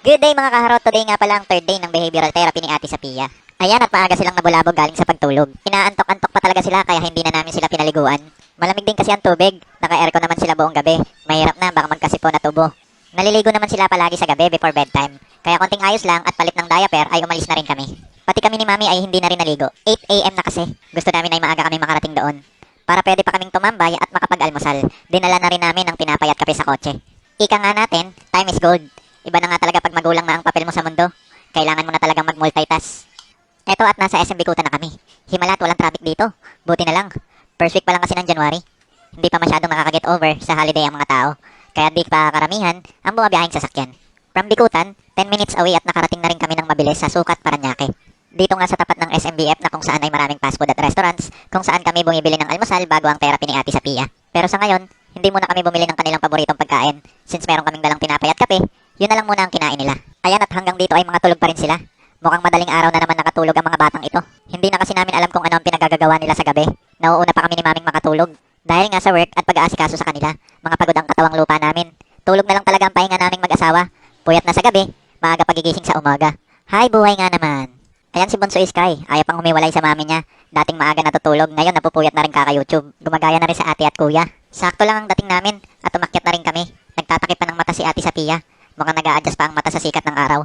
Good day mga kaharot, today nga pala ang third day ng behavioral therapy ni Ate Sapia. Ayan at maaga silang nabulabog galing sa pagtulog. Inaantok-antok pa talaga sila kaya hindi na namin sila pinaliguan. Malamig din kasi ang tubig, naka-aircon naman sila buong gabi. Mahirap na baka magkasipon na tubo. Naliligo naman sila palagi sa gabi before bedtime. Kaya konting ayos lang at palit ng diaper ay umalis na rin kami. Pati kami ni Mami ay hindi na rin naligo. 8 AM na kasi. Gusto namin ay maaga kami makarating doon. Para pwede pa kaming tumambay at makapag-almusal. Dinala na rin namin ang tinapay at kape sa kotse. Ika nga natin, time is gold. Iba na nga talaga pag magulang na ang papel mo sa mundo. Kailangan mo na talagang mag-multitask. Eto at nasa SM Bikutan na kami. Himalat, walang traffic dito. Buti na lang. First week pa lang kasi ng January. Hindi pa masyadong makaka-get over sa holiday ang mga tao. Kaya di pa karamihan ang bumabiyahing sasakyan. From Bikutan, 10 minutes away at nakarating na rin kami ng mabilis sa Sukat, Parañaque. Dito nga sa tapat ng SMBF na kung saan ay maraming fast food at restaurants, kung saan kami bumibili ng almusal bago ang therapy ni Ate Sapia. Pero sa ngayon, hindi muna kami bumili ng kanilang paboritong pagkain. Since meron kaming dalang tinapay at kape, yun na lang muna ang kinain nila. Ayan at hanggang dito ay mga tulog pa rin sila. Mukhang madaling araw na naman nakatulog ang mga batang ito. Hindi na kasi namin alam kung ano ang pinagagagawa nila sa gabi. Nauuna pa kami ni Maming makatulog. Dahil nga sa work at pag-aasikaso sa kanila, mga pagod ang katawang lupa namin. Tulog na lang talaga ang pahinga naming mag-asawa. Puyat na sa gabi, maaga pagigising sa umaga. Hay, buhay nga naman. Ayan si Bunso Sky, ayaw pang humiwalay sa mami niya. Dating maaga natutulog, ngayon napupuyat na rin kaka-YouTube. Gumagaya na rin sa ate at kuya. Sakto lang ang dating namin at umakyat na rin kami. Nagtatakip pa ng mata si Ate Sapia. Mukhang nag-a-adjust pa ang mata sa sikat ng araw.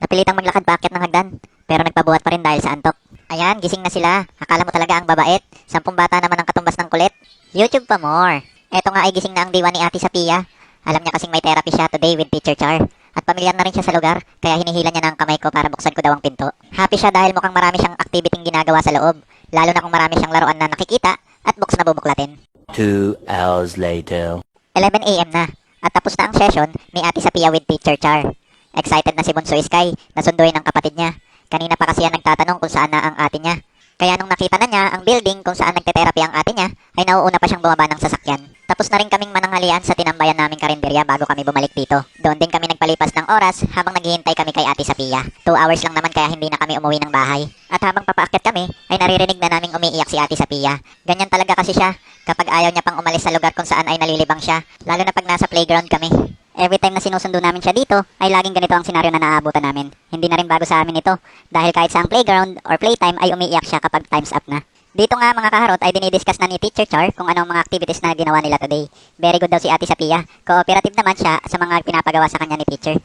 Napilitang maglakad paakyat ng hagdan, pero nagpabuhat pa rin dahil sa antok. Ayan, gising na sila. Akala mo talaga ang babait. 10 bata naman ang katumbas ng kulit. YouTube pa more. Eto nga ay gising na ang diwa ni Ate Sapia. Alam niya kasing may therapy siya today with Teacher Char. At pamilyar na rin siya sa lugar, kaya hinihila niya na ang kamay ko para buksan ko daw ang pinto. Happy siya dahil mukhang marami siyang activity ginagawa sa loob. Lalo na kung marami siyang laruan na nakikita at books na bubuklatin. 2 hours later. 11 AM na. At tapos na ang session ni Ate Sapia with Teacher Char. Excited na si Bunso Sky na sunduin ang kapatid niya. Kanina pa kasi yan nagtatanong kung saan na ang ate niya. Kaya nung nakita na niya ang building kung saan nagte-therapy ang ate niya, ay nauuna pa siyang bumaba ng sasakyan. Tapos na rin kaming mananghalian sa tinambayan naming karinderya bago kami bumalik dito. Doon din kami nagpalipas ng oras habang naghihintay kami kay Ate Sapia. 2 hours lang naman kaya hindi na kami umuwi ng bahay. At habang papaakyat kami, ay naririnig na naming umiiyak si Ate Sapia. Ganyan talaga kasi siya kapag ayaw niya pang umalis sa lugar kung saan ay nalilibang siya. Lalo na pag nasa playground kami. Every time na sinusundo namin siya dito, ay laging ganito ang senaryo na naaabutan namin. Hindi na rin bago sa amin ito, dahil kahit sa ang playground or playtime ay umiiyak siya kapag time's up na. Dito nga mga kaharot ay dinidiscuss na ni Teacher Char kung ano ang mga activities na ginawa nila today. Very good daw si Ate Sapia. Cooperative naman siya sa mga pinapagawa sa kanya ni Teacher.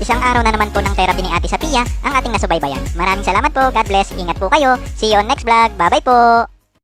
Isang araw na naman po ng therapy ni Ate Sapia ang ating nasubaybayan. Maraming salamat po. God bless. Ingat po kayo. See you on next vlog. Bye-bye po.